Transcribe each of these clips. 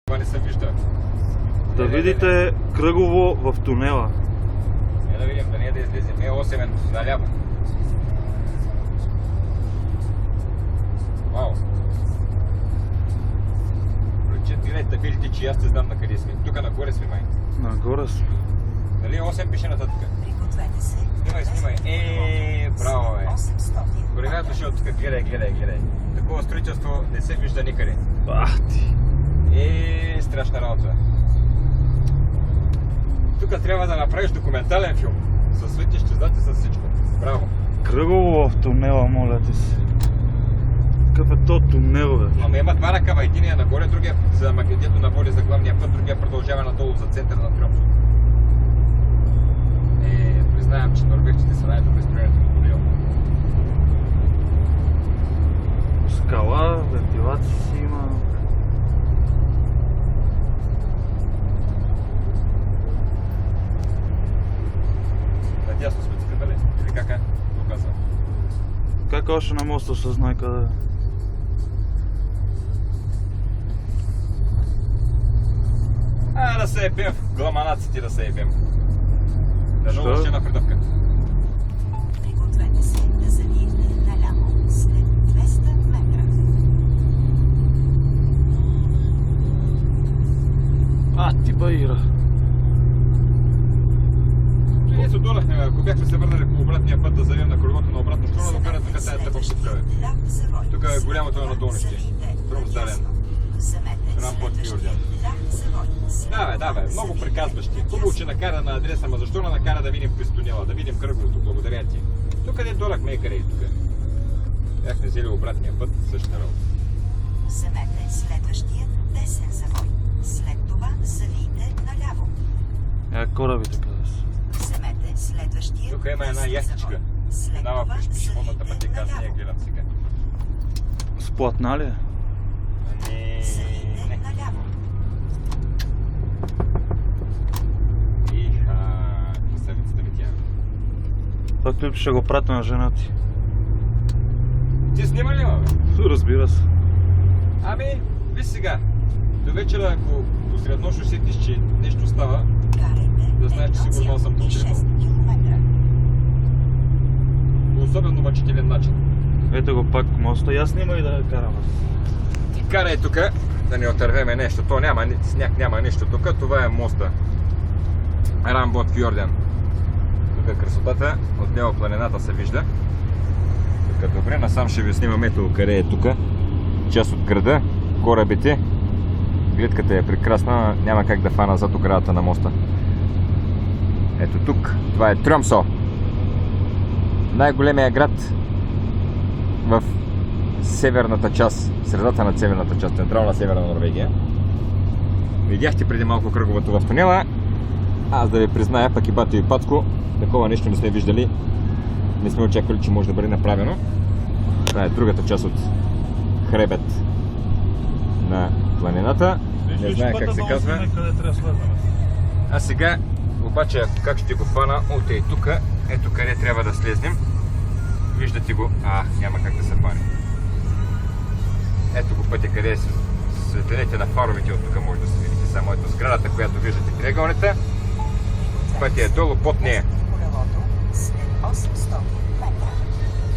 Това не съм виждал. Да видите кръгово в тунела. Да видим, да не е да излезем. Е8 е наляво. Вау. Гледайте табелите, че аз те знам на къде сме. Тук нагоре сме, май. Нагоре сме. Нали 8 пише нататък? Пригответе се. Снимай. Браво, бе. Големия дошъл тук. Гледай. Такова строителство не се вижда никъде. Ах ти. Страшна работа. Тук трябва да направиш документален филм. Със светещи знаци, с всичко. Браво. Кръгово в тунела, моля ти се. Какъв е то тунел, бе? Ама има два ръкава. Единия нагоре, другия за магнетето наводи за главния път, другия продължава надолу за центъра на Трьомсо. Признавам, че норвежците са най-добре строенето на тунел. Скала, вентилация си има. Надясно сме тук, дали? Или кака? Доказва. Как още на моста ще знае къде е? Да се ебем в гламанаците, да се ебем. Да Що? много ще една придавка. Пригответе се да завиете наляво след 200 метра. Ти баира. Ние се отдолахме, ако бяхме се върнали по обратния път да завием на колелото на обратна страна, да карат тук тази тъпък бе. Тук е голямото на надолнище. Трумсдален. Рамбот Фьорден. Да бе, много приказващи. Хубаво, че накара на адреса, ма защо не накара да видим през тунела, да видим кръговото, благодаря ти. Тук къде долахме и къде и тук. Бяхме взели обратния път, същата работа. Вземете следващия десен завой. След това завийте наляво. Корабите къде са? Вземете следващия Тук има една десен яхтичка. завой. След Една това в пешеходната завийте пътека, аз не я наляво. гледам сега. Сплатна ли е? Завийте Не. наляво. Красавицата ми тя. Това клип ще го пратя на жена ти. Ти снима ли, бе? Разбира се. Виж сега. До вечера, ако посред нощ усетиш, че нещо става, Карайте да знаеш, че сигурно съм по 1,6 километра. по особено мъчителен начин. Ето го пак моста и аз снимай да я карам. Карай тук, да не отървеме нещо. То няма, сняг няма нищо тук. Това е моста. Рамбот Фьорден. Тук е красотата. Отляво планината се вижда. Тук добре, насам ще ви снимам ето къде е тук. Част от града. Корабите. Гледката е прекрасна, няма как да фана зад оградата на моста. Ето тук. Това е Трьомсо. Най-големия град в северната част, средата на северната част, централна северна Норвегия. Видяхте преди малко кръговото в тунела. Аз да ви призная, пък и Бато и Пацко, такова нещо не сме виждали. Не сме очаквали, че може да бъде направено. Това е другата част от хребет на планината. Не знае как се казва. А сега, обаче, как ще го фана? Ето тук, ето къде трябва да слезнем. Виждате го. Няма как да се фане. Ето го пътя, къде е светлините на фаровете от тук може да се видите. Само ето сградата, която виждате триъгълнята. Пътя е долу под нея. Колелото след 800 метра.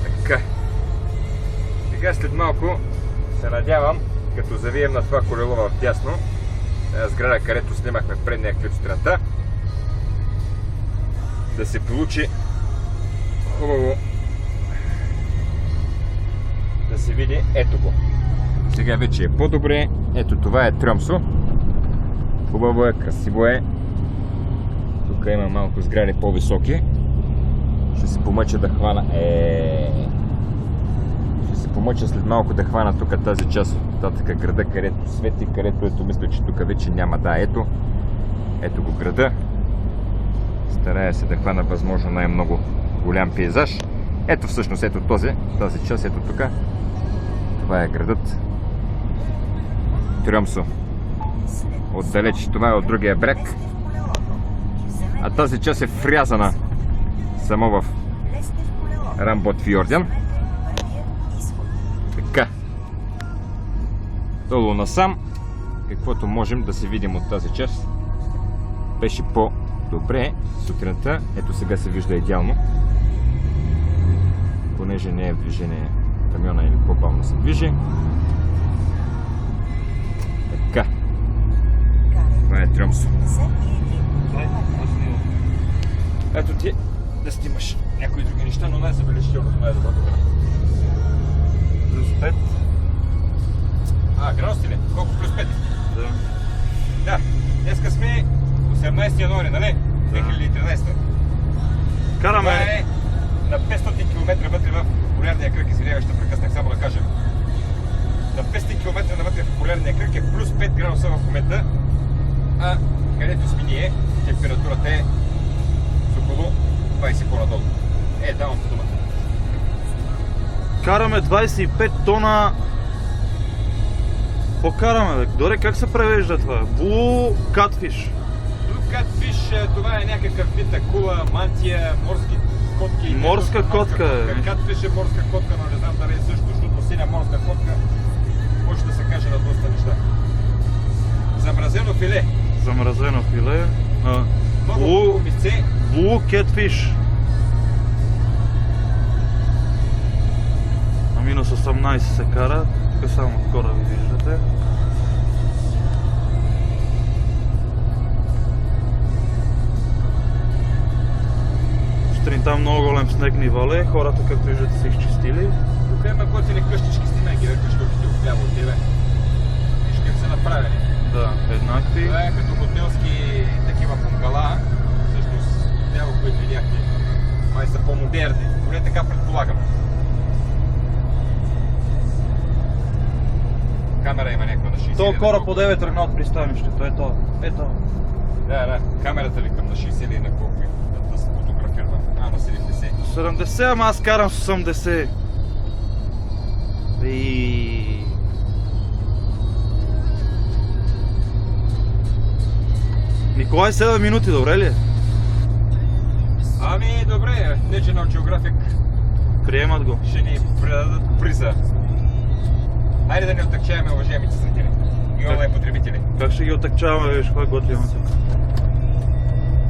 Така. Сега след малко се надявам, като завием на това колело в дясно, сграда, където снимахме предния клип сутринта, да се получи хубаво да се види ето го. Сега вече е по-добре. Ето това е Трьомсо. Хубаво е, красиво е. Тук има малко сгради по-високи. Ще се помъча да хвана. Ще се помъча след малко да хвана тук тази част от татъка града, където свети, където ето мисля, че тук вече няма. Да, ето го града. Старая се да хвана възможно най-много голям пейзаж. Ето всъщност, ето тази част, ето тук. Това е градът Трьомсо. Отдалеч, това е от другия бряг. А тази част е врязана само в Рамбот Фьорден. Така. Долу насам. каквото можем да се видим от тази част. Беше по-добре сутринта. Ето сега се вижда идеално. Понеже не е в движение камиона или по-бавно се движи. Така. Това е Тромсо. Ето ти да снимаш някои други неща, но най-забележително това е доброто време. Плюс 5. Градуси ли? Колко плюс 5? Да. Да, днеска сме 18 януари, нали? 2013. Това Караме. е на 500 км вътре в полярния кръг. Извинявай, ще прекъснах само да кажа. На 500 км навътре в полярния кръг е плюс 5 градуса в момента, а където сме ние, температурата е с около 20 по-надолу. Давам по думата. Караме 25 тона. Покараме, бе. Доре, как се превежда това? Blue Catfish. Blue Catfish, това е някакъв вид акула, мантия, морски котки. Морска котка е. Catfish е морска котка, но не знам дали е също, защото синя морска котка може да се каже на доста неща. Замразено филе. Замразено филе. Много месце. Blue Catfish. На минус 18 се кара. Тук само скоро ви виждате. Сутринта много голям снег ни вале. Хората, както виждате, са изчистили. Тук има готини къщички, снимай ги, къщички отляво от тебе. Виж как са направени. Да, еднакви. Това е като хотелски такива бунгала. Всъщност, тяво, които видяхте, май са по-модерни. Поне така предполагам. Камера има някаква на 60. То кораб по 9 тръгна от пристанището. Ето. Ето. Да. Камерата ли към на 60 или на колко е? Да се фотографирам. На 70. 70, ама аз карам с 80. И... Николай, 7 минути, добре ли е? Ами, добре. National Geographic Приемат го. ще ни предадат приза. Хайде да не отъкчаваме, уважаемите зрители и онлайн потребители. Как ще ги отъкчаваме, виж, кой готвим тук?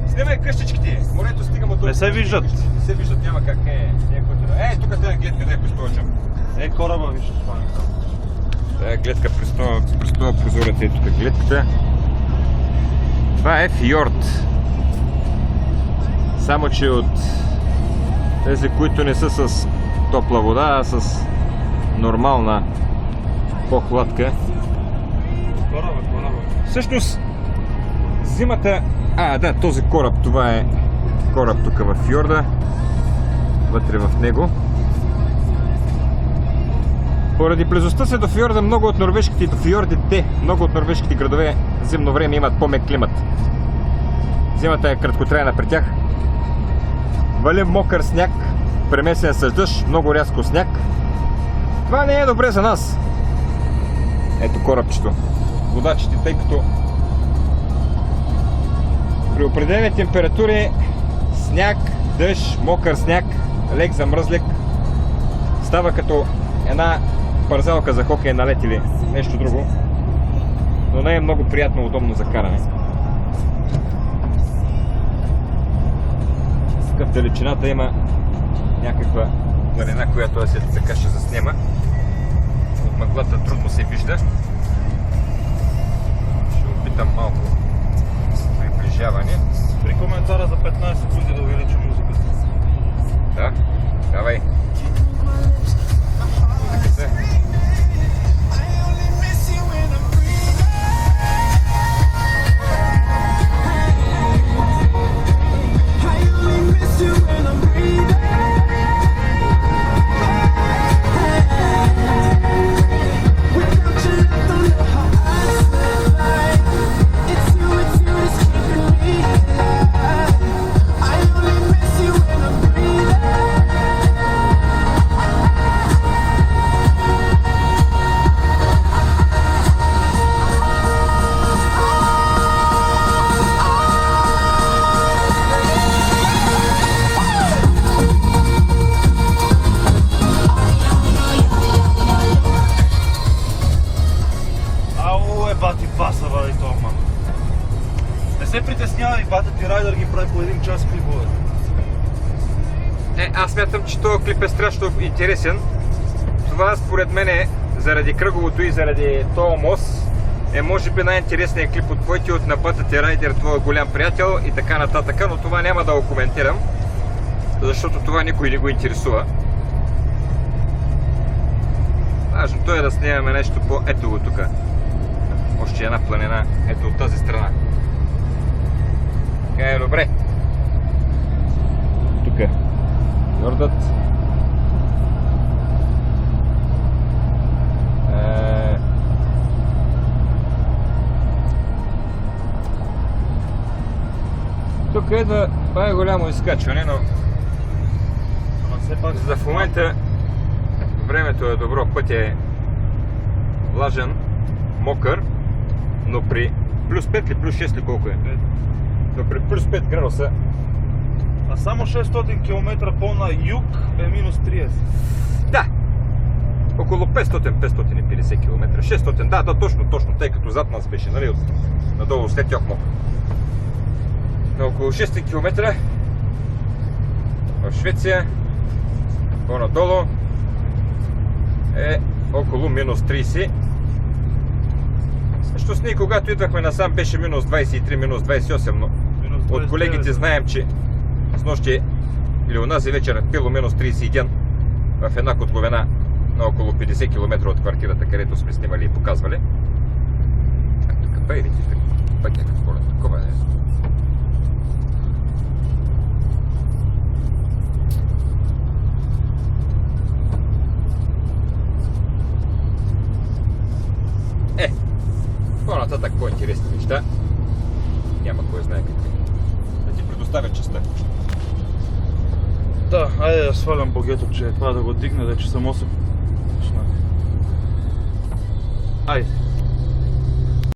Снимай къщичките. Морето стигаме до... Не се виждат. Не се виждат, няма как. Тук тази гледка, дай престорчам. Кораба, виж, това не там. Тая гледка престоя прозората и тук гледката. Това е фьорд. Само че от тези, които не са с топла вода, а с нормална по-хладка. Кораба. Всъщност, зимата... този кораб, това е кораб тук във фьорда. Вътре в него. Поради близостта се до фьорда, много от норвежките градове зимно време имат по-мек климат. Зимата е краткотрайна при тях. Вали мокър сняг, премесен с дъжд, много рязко сняг. Това не е добре за нас. Ето корабчето. Водачите, тъй като при определени температури сняг, дъжд, мокър сняг, лек замръзлик става като една парзалка за хокей на лед или нещо друго, но не е много приятно, удобно за каране. В далечината има някаква планина, която аз така ще заснема. От мъглата трудно се вижда. Ще опитам малко приближаване. При коментара за 15 секунди да увелича музиката. Да, давай. Музиката. Without you заради това малко. Не се притеснявай, бата ти райдър ги прави по един час клипове. Аз смятам, че този клип е страшно интересен. Това според мен е, заради кръговото и заради този мост, е може би най-интересният клип от твоите, от на бата ти райдер, твой голям приятел и така нататък, но това няма да го коментирам, защото това никой не го интересува. Важното е да снимаме нещо по ето го тук. Още една планина, ето от тази страна. Добре. Тук е Йордът. Тук е да това е голямо изкачване, но Ама все пак... за в момента времето е добро, пътя е влажен, мокър, но при плюс 5 ли, плюс 6 ли колко е? Но при плюс 5 градуса. А само 600 км по-на юг е минус 30. Да, около 500-550 км. 600, да, точно, тъй като зад нас беше, нали, надолу след Йохмок. На около 600 км в Швеция, по-надолу е около минус 30. Също с ние, когато идвахме насам, беше минус 23, минус 28, но от колегите знаем, че с нощи или онази вечер било минус 31 в една котловина на около 50 км от квартирата, където сме снимали и показвали. А тук байрите, пък някакъв полет, такова е. По-нататък по-интересни неща. Няма кой знае какви. Да ти предоставя частта. Да, айде да свалям богето, че това да го дигне, да че само се... Айде.